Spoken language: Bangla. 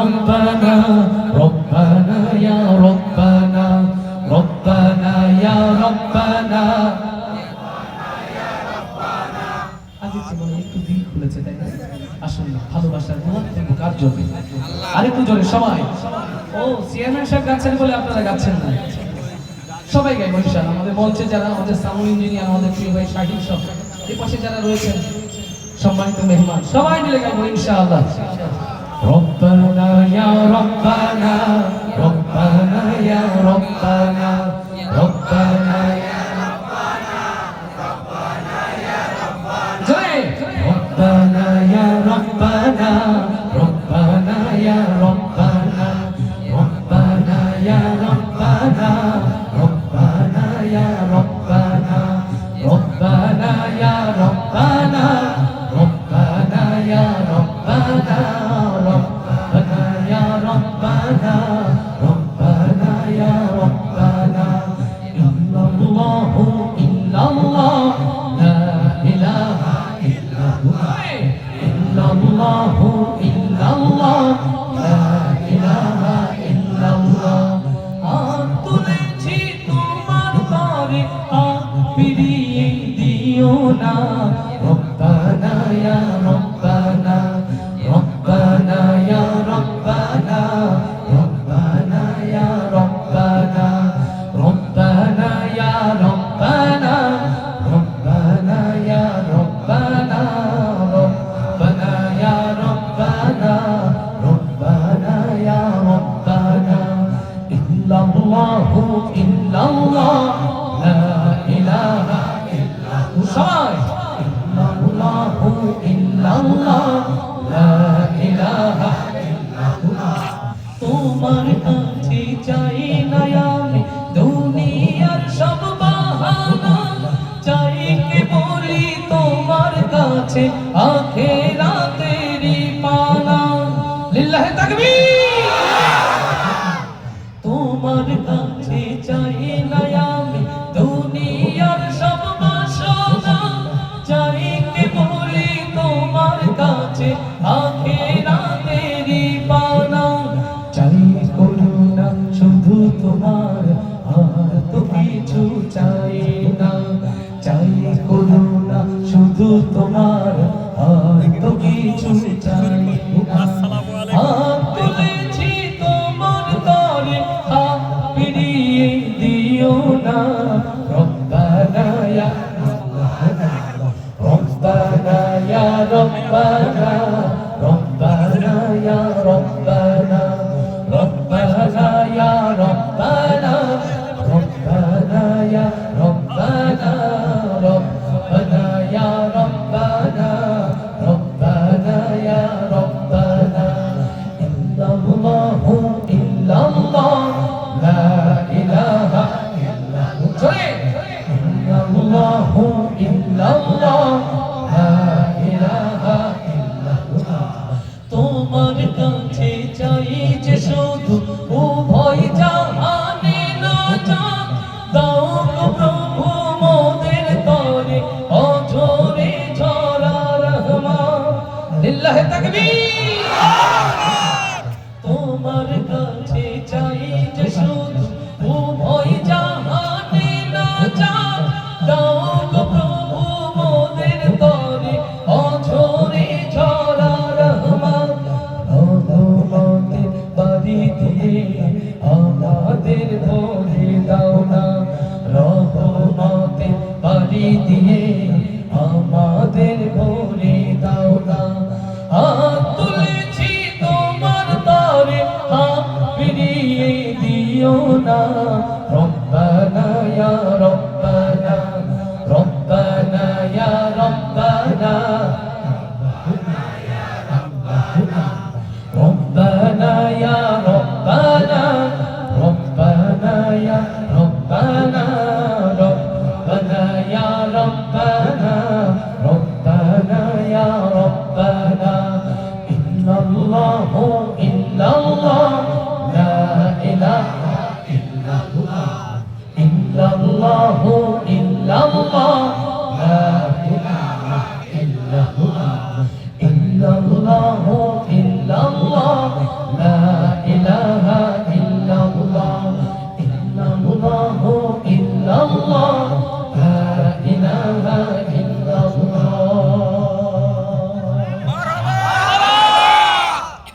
রব্বানা রব্বানা ইয়া রব্বানা রব্বানা ইয়া রব্বানা। আগে জীবনে একটু দিল খুলেছে, তাই না? আসলে ভালোবাসার মহত্ব কার জন্য? আরেকটু জোরে সবাই। ও চেয়ারম্যান সাহেব গাচ্ছেন বলে আপনারা গাচ্ছেন না, সবাই গাইব ইনশাআল্লাহ। আমাদের মঞ্চে যারা, আমাদের সাউন্ড ইঞ্জিনিয়ার, আমাদের প্রিয় ভাই শাহিন সব, এই পাশে যারা রয়েছেন সম্মানিত মেহমান, সবাই মিলে গাইব ইনশাআল্লাহ। রব্বানা ইয়া রব্বানা রব্বানা ইয়া রব্বানা রব্বানা ইয়া রব্বানা রব্বানা ইয়া রব্বানা জয় রব্বানা ইয়া রব্বানা রব্বানা ইয়া রব্বানা রব্বানা ইয়া রব্বানা রব্বানা ইয়া রব্বানা রব্বানা ইয়া রব্বানা রব্বানা ইয়া রব্বানা রব্বানা ইয়া রব্বানা রব্বানা ইয়া রব্বানা ইল্লাল্লাহু ইল্লাল্লাহ লা ইলাহা ইল্লাল্লাহ ইল্লাল্লাহু ইল্লাল্লাহ লা ইলাহা ইল্লাল্লাহ। হাত তুলেছি তোমার তরে, হাত ফিরিয়ে দিও না। রব্বানা ইয়া রব্বানা রব্বানা ইয়া রব্বানা রব্বানা ইয়া রব্বানা রব্বানা ইয়া রব্বানা রব্বানা ইয়া রব্বানা রব্বানা ইয়া রব্বানা রব্বানা ইয়া রব্বানা ইল্লাল্লাহু ইল্লাল্লাহ লা ইলাহা ইল্লাল্লাহ সবাই ইল্লাল্লাহু ইল্লাল্লাহ লা ইলাহা ইল্লাল্লাহ। তোমার কাছে চাই না আমি দুনিয়ার সব বাহানা, চাই কে বলি তোমার কাছে আখিরাতেরই পানা। লিল্লাহি তাকবীর। তোমার কাছে চাই না আমি দুনিয়ার সব বাসনা, চাই কে বলি তোমার কাছে আখিরাতেরই পানা। চাই করুণা শুধু তোমার, আর তো কিছু চাই না। চাই করুণা শুধু তোমার, আর তো কিছু চাই না। হাত তুলেছি তোমার তরে, হাত ফিরিয়ে দিও না। রব্বানা ইয়া রব্বানা ইয়া রব্বানা রব্বানা ইয়া রব্বানা রব্বানা ইয়া রব্বানা রব্বানা ইয়া রব্বানা রব্বানা ইয়া রব্বানা রব্বানা ইয়া রব্বানা ইল্লাল্লাহু ইল্লাল্লাহ লা ইলাহা ইল্লাল্লাহ ইল্লাল্লাহু ইল্লাল্লাহ লা ইলাহা ইল্লাল্লাহ। তোমার কাছে চাই যে শুধু উভয় জাহানে নাজাত, দাও গো প্রভু মোদের তরে অঝরে ঝরা রহমান। লিল্লাহি তাকবীর। তোমার কাছে চাই যে শুধু উভয় জাহানে নাজাত, দাও গো প্রভু মোদের তরে অঝরে ঝরা রহমান। রহমতের বাড়ি দিয়ে আমাদের ভরে দাও না, রহমতের বাড়ি দিয়ে আমাদের ভরে দাও না। হাত তুলেছি তোমার তরে, হাত ফিরিয়ে দিও না।